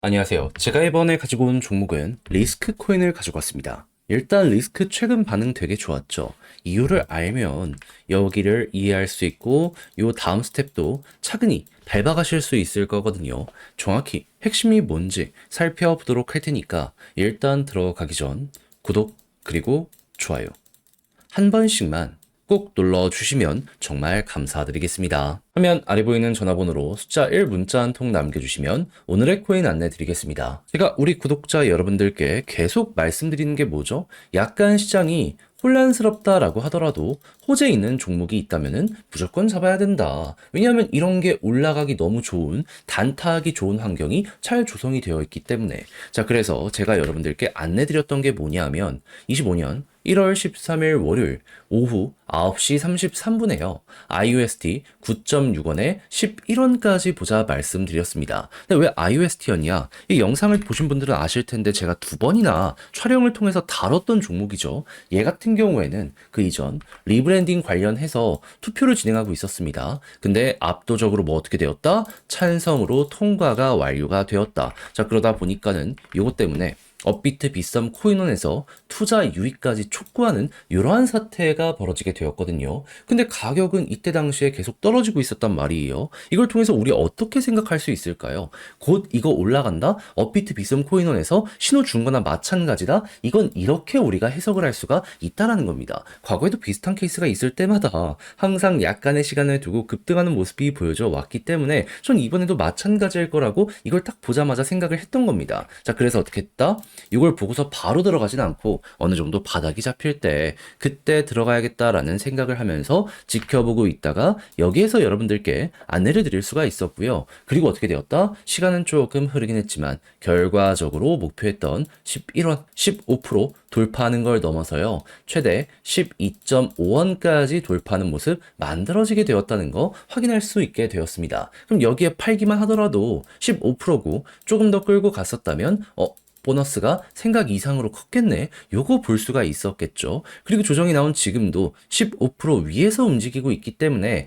안녕하세요. 제가 이번에 가지고 온 종목은 리스크 코인을 가지고 왔습니다. 일단 리스크 최근 반응 되게 좋았죠. 이유를 알면 여기를 이해할 수 있고 요 다음 스텝도 차근히 밟아가실 수 있을 거거든요. 정확히 핵심이 뭔지 살펴보도록 할 테니까 일단 들어가기 전 구독 그리고 좋아요 한 번씩만 꼭 눌러주시면 정말 감사드리겠습니다. 화면 아래 보이는 전화번호로 숫자 1 문자 한 통 남겨주시면 오늘의 코인 안내 드리겠습니다. 제가 우리 구독자 여러분들께 계속 말씀드리는 게 뭐죠? 약간 시장이 혼란스럽다라고 하더라도 호재 있는 종목이 있다면 무조건 잡아야 된다. 왜냐하면 이런 게 올라가기 너무 좋은, 단타하기 좋은 환경이 잘 조성이 되어 있기 때문에. 자, 그래서 제가 여러분들께 안내드렸던 게 뭐냐면 25년 1월 13일 월요일 오후 9시 33분에요. IUST 9.6원에 11원까지 보자 말씀드렸습니다. 근데 왜 IUST였냐? 이 영상을 보신 분들은 아실 텐데 제가 두 번이나 촬영을 통해서 다뤘던 종목이죠. 얘 같은 경우에는 그 이전 리브랜딩 관련해서 투표를 진행하고 있었습니다. 근데 압도적으로 뭐 어떻게 되었다? 찬성으로 통과가 완료가 되었다. 자, 그러다 보니까는 요것 때문에 업비트 비썸 코인원에서 투자 유입까지 촉구하는 이러한 사태가 벌어지게 되었거든요. 근데 가격은 이때 당시에 계속 떨어지고 있었단 말이에요. 이걸 통해서 우리 어떻게 생각할 수 있을까요? 곧 이거 올라간다? 업비트 비썸 코인원에서 신호 준 거나 마찬가지다? 이건 이렇게 우리가 해석을 할 수가 있다라는 겁니다. 과거에도 비슷한 케이스가 있을 때마다 항상 약간의 시간을 두고 급등하는 모습이 보여져 왔기 때문에 전 이번에도 마찬가지일 거라고 이걸 딱 보자마자 생각을 했던 겁니다. 자, 그래서 어떻게 했다? 이걸 보고서 바로 들어가진 않고 어느 정도 바닥이 잡힐 때 그때 들어가야겠다라는 생각을 하면서 지켜보고 있다가 여기에서 여러분들께 안내를 드릴 수가 있었고요. 그리고 어떻게 되었다? 시간은 조금 흐르긴 했지만 결과적으로 목표했던 11원, 15% 돌파하는 걸 넘어서요. 최대 12.5원까지 돌파하는 모습 만들어지게 되었다는 거 확인할 수 있게 되었습니다. 그럼 여기에 팔기만 하더라도 15%고 조금 더 끌고 갔었다면 보너스가 생각 이상으로 컸겠네. 요거 볼 수가 있었겠죠. 그리고 조정이 나온 지금도 15% 위에서 움직이고 있기 때문에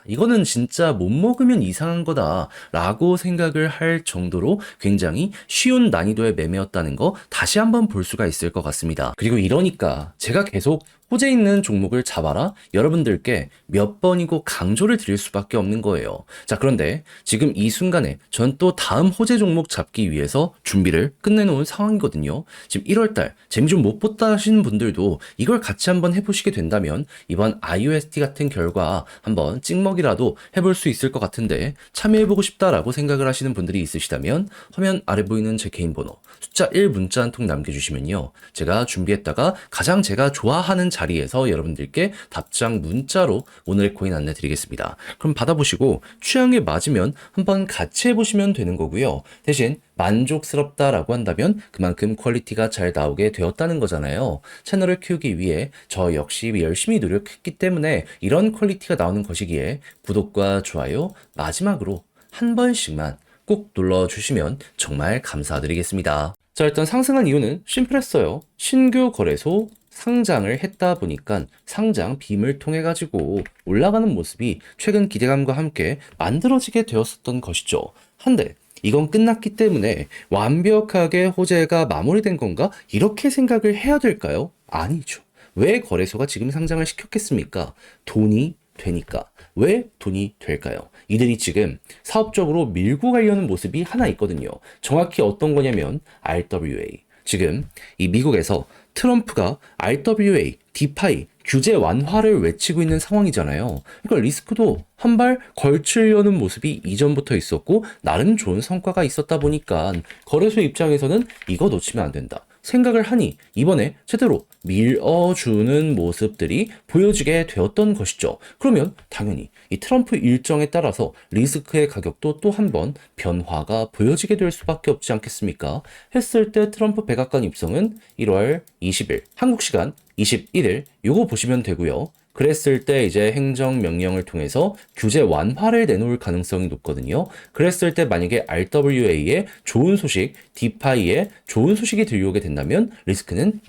이거는 진짜 못 먹으면 이상한 거다 라고 생각을 할 정도로 굉장히 쉬운 난이도의 매매였다는 거 다시 한번 볼 수가 있을 것 같습니다. 그리고 이러니까 제가 계속 호재 있는 종목을 잡아라 여러분들께 몇 번이고 강조를 드릴 수밖에 없는 거예요. 자, 그런데 지금 이 순간에 전 또 다음 호재 종목 잡기 위해서 준비를 끝내놓은 상황이거든요. 지금 1월달 재미 좀 못 봤다 하시는 분들도 이걸 같이 한번 해보시게 된다면 이번 IUST 같은 결과 한번 찍먹이라도 해볼 수 있을 것 같은데 참여해보고 싶다라고 생각을 하시는 분들이 있으시다면 화면 아래 보이는 제 개인 번호 숫자 1 문자 한 통 남겨주시면요. 제가 준비했다가 가장 제가 좋아하는 자리에서 여러분들께 답장 문자로 오늘의 코인 안내 드리겠습니다. 그럼 받아보시고 취향에 맞으면 한번 같이 해보시면 되는 거고요. 대신 만족스럽다라고 한다면 그만큼 퀄리티가 잘 나오게 되었다는 거잖아요. 채널을 키우기 위해 저 역시 열심히 노력했기 때문에 이런 퀄리티가 나오는 것이기에 구독과 좋아요 마지막으로 한 번씩만 꼭 눌러주시면 정말 감사드리겠습니다. 자, 일단 상승한 이유는 심플했어요. 신규 거래소 상장을 했다 보니까 상장 빔을 통해 가지고 올라가는 모습이 최근 기대감과 함께 만들어지게 되었었던 것이죠. 한데 이건 끝났기 때문에 완벽하게 호재가 마무리된 건가? 이렇게 생각을 해야 될까요? 아니죠. 왜 거래소가 지금 상장을 시켰겠습니까? 돈이 되니까. 왜 돈이 될까요? 이들이 지금 사업적으로 밀고 가려는 모습이 하나 있거든요. 정확히 어떤 거냐면 RWA. 지금 이 미국에서 트럼프가 RWA, 디파이, 규제 완화를 외치고 있는 상황이잖아요. 그러니까 리스크도 한 발 걸치려는 모습이 이전부터 있었고 나름 좋은 성과가 있었다 보니까 거래소 입장에서는 이거 놓치면 안 된다 생각을 하니 이번에 제대로 밀어주는 모습들이 보여지게 되었던 것이죠. 그러면 당연히 이 트럼프 일정에 따라서 리스크의 가격도 또 한 번 변화가 보여지게 될 수밖에 없지 않겠습니까? 했을 때 트럼프 백악관 입성은 1월 20일 한국 시간 21일 요거 보시면 되고요. 그랬을 때 이제 행정명령을 통해서 규제 완화를 내놓을 가능성이 높거든요. 그랬을 때 만약에 RWA의 좋은 소식, 디파이의 좋은 소식이 들려오게 된다면 리스크는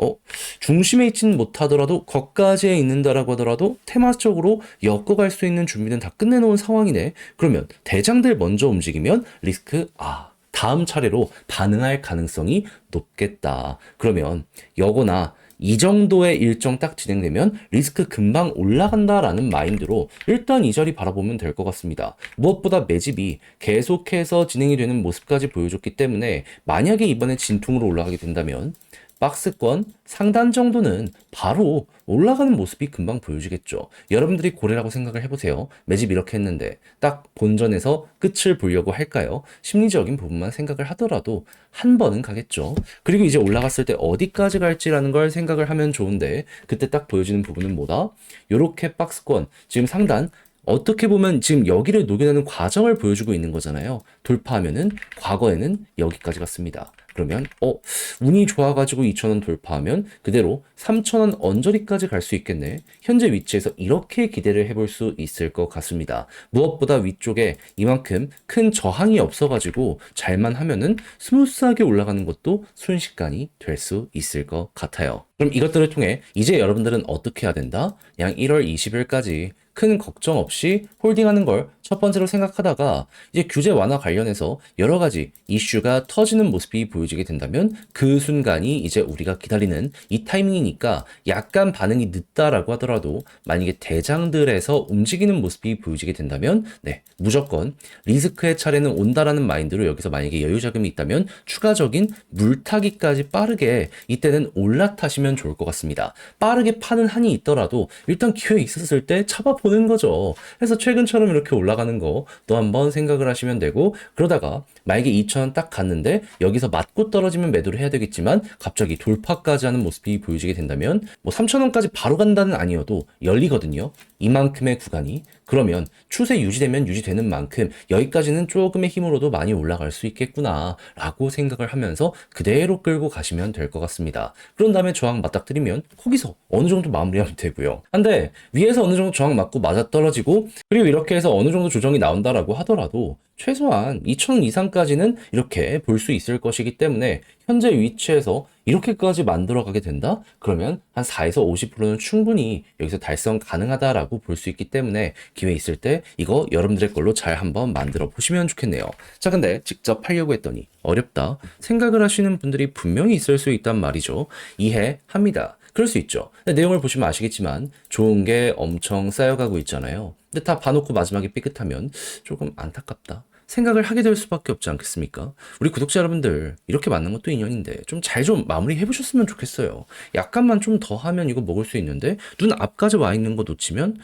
중심에 있진 못하더라도 거까지에 있는다라고 하더라도 테마적으로 엮어갈 수 있는 준비는 다 끝내놓은 상황이네. 그러면 대장들 먼저 움직이면 리스크 다음 차례로 반응할 가능성이 높겠다. 그러면 여거나 이 정도의 일정 딱 진행되면 리스크 금방 올라간다라는 마인드로 일단 이 자리 바라보면 될 것 같습니다. 무엇보다 매집이 계속해서 진행이 되는 모습까지 보여줬기 때문에 만약에 이번에 진통으로 올라가게 된다면 박스권 상단 정도는 바로 올라가는 모습이 금방 보여지겠죠. 여러분들이 고래라고 생각을 해보세요. 매집 이렇게 했는데 딱 본전에서 끝을 보려고 할까요? 심리적인 부분만 생각을 하더라도 한 번은 가겠죠. 그리고 이제 올라갔을 때 어디까지 갈지라는 걸 생각을 하면 좋은데 그때 딱 보여지는 부분은 뭐다? 요렇게 박스권 지금 상단 어떻게 보면 지금 여기를 녹여내는 과정을 보여주고 있는 거잖아요. 돌파하면은 과거에는 여기까지 갔습니다. 그러면 운이 좋아가지고 2,000원 돌파하면 그대로 3,000원 언저리까지 갈 수 있겠네. 현재 위치에서 이렇게 기대를 해볼 수 있을 것 같습니다. 무엇보다 위쪽에 이만큼 큰 저항이 없어가지고 잘만 하면은 스무스하게 올라가는 것도 순식간이 될 수 있을 것 같아요. 그럼 이것들을 통해 이제 여러분들은 어떻게 해야 된다? 양 1월 20일까지 큰 걱정 없이 홀딩하는 걸 첫 번째로 생각하다가 이제 규제 완화 관련해서 여러 가지 이슈가 터지는 모습이 보여지게 된다면 그 순간이 이제 우리가 기다리는 이 타이밍이니까 약간 반응이 늦다라고 하더라도 만약에 대장들에서 움직이는 모습이 보여지게 된다면 네, 무조건 리스크의 차례는 온다라는 마인드로 여기서 만약에 여유 자금이 있다면 추가적인 물타기까지 빠르게 이때는 올라타시면 좋을 것 같습니다. 빠르게 파는 한이 있더라도 일단 기회 있었을 때 잡아보는 거죠. 그래서 최근처럼 이렇게 올라가는 거 또 한번 생각을 하시면 되고 그러다가 만약에 2,000원 딱 갔는데 여기서 맞고 떨어지면 매도를 해야 되겠지만 갑자기 돌파까지 하는 모습이 보여지게 된다면 뭐 3,000원까지 바로 간다는 아니어도 열리거든요. 이만큼의 구간이 그러면 추세 유지되면 유지되는 만큼 여기까지는 조금의 힘으로도 많이 올라갈 수 있겠구나 라고 생각을 하면서 그대로 끌고 가시면 될 것 같습니다. 그런 다음에 저항 맞닥뜨리면 거기서 어느 정도 마무리하면 되고요. 한데 위에서 어느 정도 저항 맞고 맞아떨어지고 그리고 이렇게 해서 어느 정도 조정이 나온다라고 하더라도 최소한 2,000원 이상까지는 이렇게 볼 수 있을 것이기 때문에 현재 위치에서 이렇게까지 만들어가게 된다? 그러면 한 4에서 50%는 충분히 여기서 달성 가능하다라고 볼 수 있기 때문에 기회 있을 때 이거 여러분들의 걸로 잘 한번 만들어 보시면 좋겠네요. 자, 근데 직접 하려고 했더니 어렵다 생각을 하시는 분들이 분명히 있을 수 있단 말이죠. 이해합니다. 그럴 수 있죠. 근데 내용을 보시면 아시겠지만 좋은 게 엄청 쌓여가고 있잖아요. 근데 다 봐놓고 마지막에 삐끗하면 조금 안타깝다 생각을 하게 될 수밖에 없지 않겠습니까? 우리 구독자 여러분들 이렇게 만난 것도 인연인데 좀 잘 좀 마무리 해보셨으면 좋겠어요. 약간만 좀 더 하면 이거 먹을 수 있는데 눈 앞까지 와 있는 거 놓치면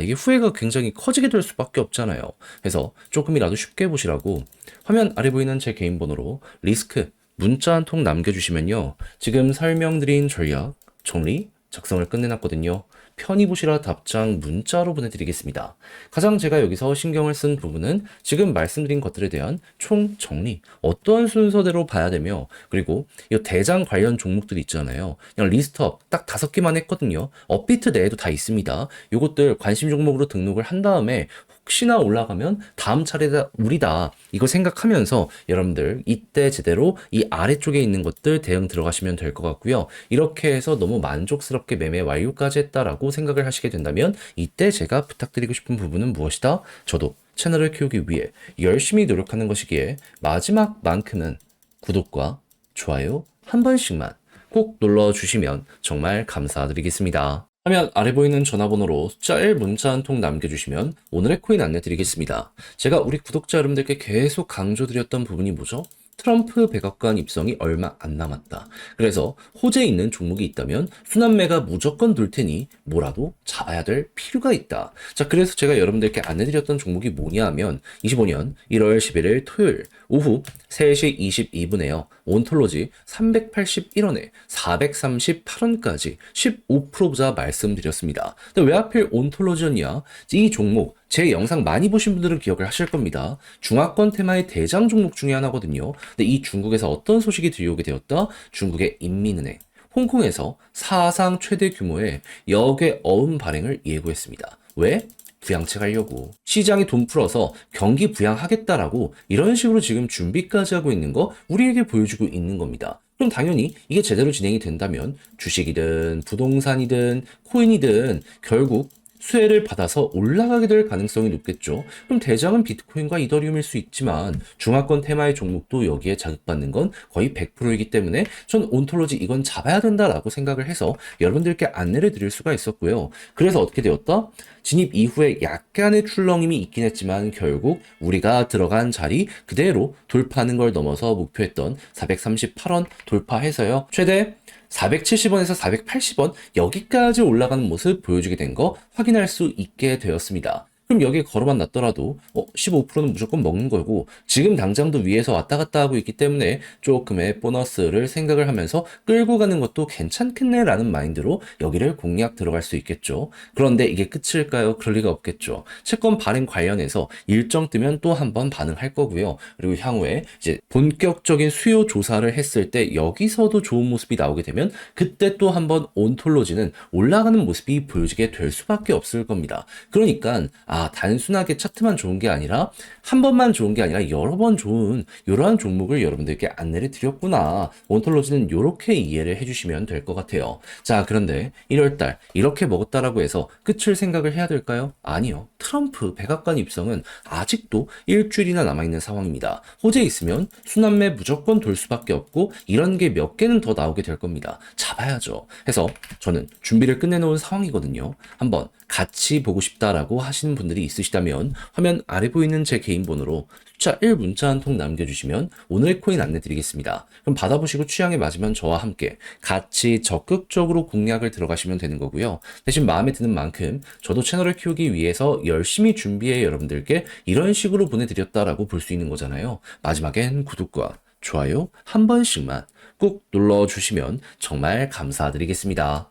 이게 후회가 굉장히 커지게 될 수밖에 없잖아요. 그래서 조금이라도 쉽게 해보시라고 화면 아래 보이는 제 개인 번호로 리스크 문자 한 통 남겨주시면요. 지금 설명드린 전략 정리 작성을 끝내놨거든요. 편히 보시라 답장 문자로 보내드리겠습니다. 가장 제가 여기서 신경을 쓴 부분은 지금 말씀드린 것들에 대한 총 정리, 어떤 순서대로 봐야 되며 그리고 이 대장 관련 종목들 있잖아요. 그냥 리스트업 딱 5개만 했거든요. 업비트 내에도 다 있습니다. 요것들 관심 종목으로 등록을 한 다음에 혹시나 올라가면 다음 차례다 우리다 이거 생각하면서 여러분들 이때 제대로 이 아래쪽에 있는 것들 대응 들어가시면 될 것 같고요. 이렇게 해서 너무 만족스럽게 매매 완료까지 했다라고 생각을 하시게 된다면 이때 제가 부탁드리고 싶은 부분은 무엇이다? 저도 채널을 키우기 위해 열심히 노력하는 것이기에 마지막만큼은 구독과 좋아요 한 번씩만 꼭 눌러주시면 정말 감사드리겠습니다. 화면 아래 보이는 전화번호로 숫자 1 문자 한 통 남겨주시면 오늘의 코인 안내드리겠습니다. 제가 우리 구독자 여러분들께 계속 강조드렸던 부분이 뭐죠? 트럼프 백악관 입성이 얼마 안 남았다. 그래서 호재에 있는 종목이 있다면 순환매가 무조건 돌 테니 뭐라도 잡아야 될 필요가 있다. 자, 그래서 제가 여러분들께 안내드렸던 종목이 뭐냐 하면 25년 1월 11일 토요일 오후 3시 22분에요. 온톨로지 381원에 438원까지 15%자 말씀드렸습니다. 근데 왜 하필 온톨로지였냐? 이 종목 제 영상 많이 보신 분들은 기억을 하실 겁니다. 중화권 테마의 대장 종목 중에 하나거든요. 근데 이 중국에서 어떤 소식이 들려오게 되었다? 중국의 인민은행, 홍콩에서 사상 최대 규모의 역외 어음 발행을 예고했습니다. 왜? 부양책 하려고. 시장이 돈 풀어서 경기 부양하겠다라고 이런 식으로 지금 준비까지 하고 있는 거 우리에게 보여주고 있는 겁니다. 그럼 당연히 이게 제대로 진행이 된다면 주식이든 부동산이든 코인이든 결국 수혜를 받아서 올라가게 될 가능성이 높겠죠. 그럼 대장은 비트코인과 이더리움일 수 있지만 중화권 테마의 종목도 여기에 자극받는 건 거의 100%이기 때문에 전 온톨로지 이건 잡아야 된다라고 생각을 해서 여러분들께 안내를 드릴 수가 있었고요. 그래서 어떻게 되었다? 진입 이후에 약간의 출렁임이 있긴 했지만 결국 우리가 들어간 자리 그대로 돌파하는 걸 넘어서 목표했던 438원 돌파해서요. 최대 470원에서 480원 여기까지 올라가는 모습 보여주게 된 거 확인할 수 있게 되었습니다. 그럼 여기에 걸어만 놨더라도 15%는 무조건 먹는 거고 지금 당장도 위에서 왔다 갔다 하고 있기 때문에 조금의 보너스를 생각을 하면서 끌고 가는 것도 괜찮겠네 라는 마인드로 여기를 공략 들어갈 수 있겠죠. 그런데 이게 끝일까요? 그럴 리가 없겠죠. 채권 발행 관련해서 일정 뜨면 또 한 번 반응할 거고요. 그리고 향후에 이제 본격적인 수요 조사를 했을 때 여기서도 좋은 모습이 나오게 되면 그때 또 한 번 온톨로지는 올라가는 모습이 보여지게 될 수밖에 없을 겁니다. 그러니까 단순하게 차트만 좋은 게 아니라 한 번만 좋은 게 아니라 여러 번 좋은 이러한 종목을 여러분들께 안내를 드렸구나. 온톨로지는 이렇게 이해를 해주시면 될 것 같아요. 자, 그런데 1월달 이렇게 먹었다라고 해서 끝을 생각을 해야 될까요? 아니요. 트럼프 백악관 입성은 아직도 일주일이나 남아있는 상황입니다. 호재 있으면 순환매 무조건 돌 수밖에 없고 이런 게 몇 개는 더 나오게 될 겁니다. 잡아야죠. 해서 저는 준비를 끝내놓은 상황이거든요. 한번 같이 보고 싶다라고 하시는 분들이 있으시다면 화면 아래 보이는 제 개인 번호로 숫자 1 문자 한 통 남겨주시면 오늘의 코인 안내 드리겠습니다. 그럼 받아보시고 취향에 맞으면 저와 함께 같이 적극적으로 공략을 들어가시면 되는 거고요. 대신 마음에 드는 만큼 저도 채널을 키우기 위해서 열심히 준비해 여러분들께 이런 식으로 보내드렸다라고 볼 수 있는 거잖아요. 마지막엔 구독과 좋아요 한 번씩만 꾹 눌러주시면 정말 감사드리겠습니다.